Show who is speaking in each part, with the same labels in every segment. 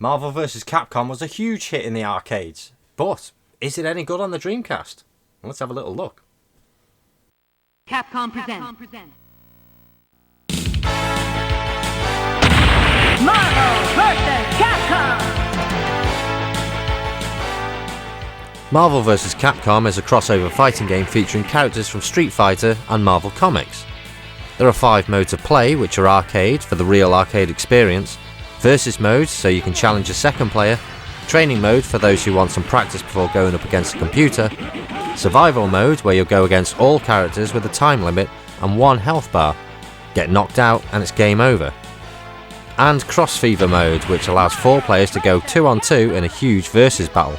Speaker 1: Marvel vs. Capcom was a huge hit in the arcades, but is it any good on the Dreamcast? Let's have a little look.
Speaker 2: Capcom presents Marvel vs. Capcom!
Speaker 1: Marvel vs. Capcom is a crossover fighting game featuring characters from Street Fighter and Marvel Comics. There are 5 modes of play, which are arcade for the real arcade experience, versus mode so you can challenge a second player, training mode for those who want some practice before going up against a computer, survival mode where you'll go against all characters with a time limit and 1 health bar, get knocked out and it's game over, and cross fever mode, which allows 4 players to go 2 on 2 in a huge versus battle.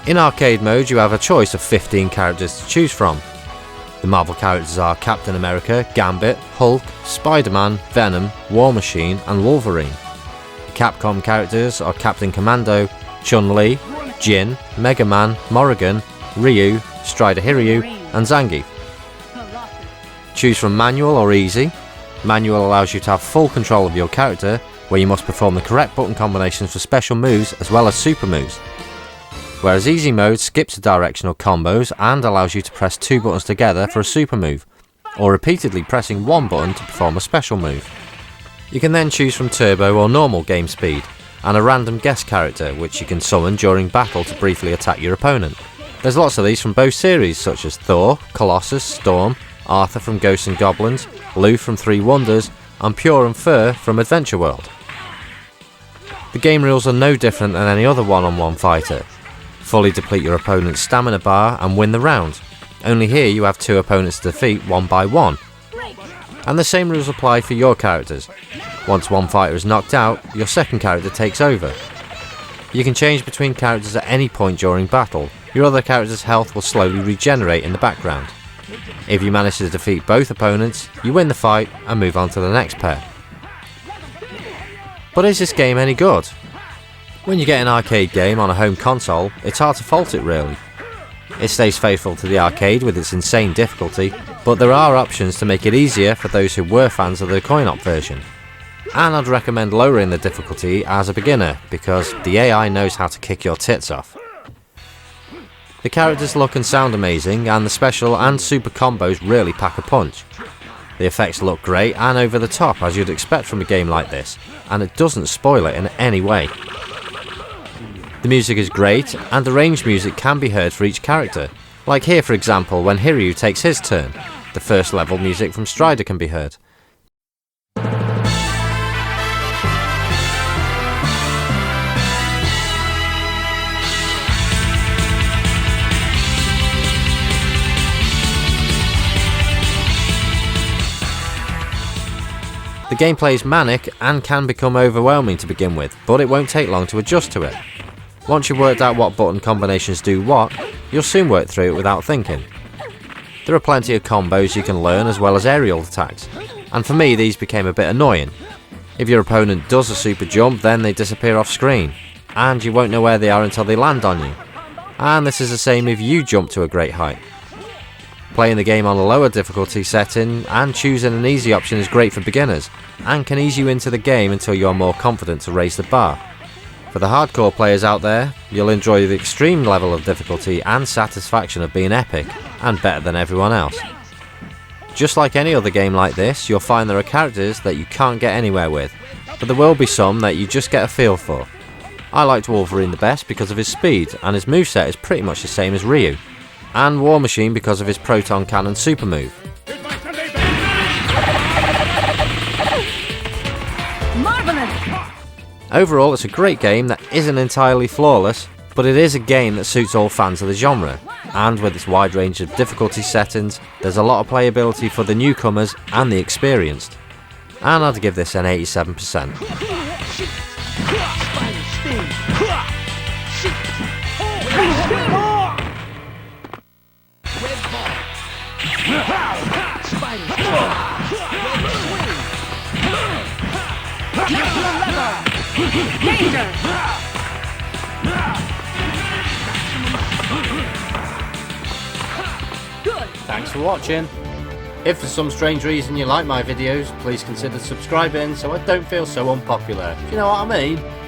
Speaker 1: In arcade mode you have a choice of 15 characters to choose from. The Marvel characters are Captain America, Gambit, Hulk, Spider-Man, Venom, War Machine and Wolverine. The Capcom characters are Captain Commando, Chun-Li, Jin, Mega Man, Morrigan, Ryu, Strider Hiryu and Zangief. Choose from manual or easy. Manual allows you to have full control of your character, where you must perform the correct button combinations for special moves as well as super moves. Whereas easy mode skips the directional combos and allows you to press 2 buttons together for a super move, or repeatedly pressing 1 button to perform a special move. You can then choose from turbo or normal game speed, and a random guest character which you can summon during battle to briefly attack your opponent. There's lots of these from both series such as Thor, Colossus, Storm, Arthur from Ghosts and Goblins, Lou from 3 Wonders and Pure and Fur from Adventure World. The game rules are no different than any other one-on-one fighter. Fully deplete your opponent's stamina bar and win the round. Only here you have 2 opponents to defeat one by one. And the same rules apply for your characters. Once one fighter is knocked out, your second character takes over. You can change between characters at any point during battle. Your other character's health will slowly regenerate in the background. If you manage to defeat both opponents, you win the fight and move on to the next pair. But is this game any good? When you get an arcade game on a home console, it's hard to fault it really. It stays faithful to the arcade with its insane difficulty, but there are options to make it easier for those who were fans of the coin-op version. And I'd recommend lowering the difficulty as a beginner, because the AI knows how to kick your tits off. The characters look and sound amazing, and the special and super combos really pack a punch. The effects look great and over the top as you'd expect from a game like this, and it doesn't spoil it in any way. The music is great, and arranged music can be heard for each character, like here for example when Hiryu takes his turn. The first level music from Strider can be heard. The gameplay is manic and can become overwhelming to begin with, but it won't take long to adjust to it. Once you've worked out what button combinations do what, you'll soon work through it without thinking. There are plenty of combos you can learn as well as aerial attacks, and for me these became a bit annoying. If your opponent does a super jump, then they disappear off screen, and you won't know where they are until they land on you. And this is the same if you jump to a great height. Playing the game on a lower difficulty setting and choosing an easy option is great for beginners, and can ease you into the game until you are more confident to raise the bar. For the hardcore players out there, you'll enjoy the extreme level of difficulty and satisfaction of being epic and better than everyone else. Just like any other game like this, you'll find there are characters that you can't get anywhere with, but there will be some that you just get a feel for. I liked Wolverine the best because of his speed, and his moveset is pretty much the same as Ryu, and War Machine because of his proton cannon super move. Overall, it's a great game that isn't entirely flawless, but it is a game that suits all fans of the genre, and with its wide range of difficulty settings, there's a lot of playability for the newcomers and the experienced. And I'd give this an 87%.
Speaker 2: Danger!
Speaker 1: Thanks for watching. If for some strange reason you like my videos, please consider subscribing so I don't feel so unpopular. Do you know what I mean?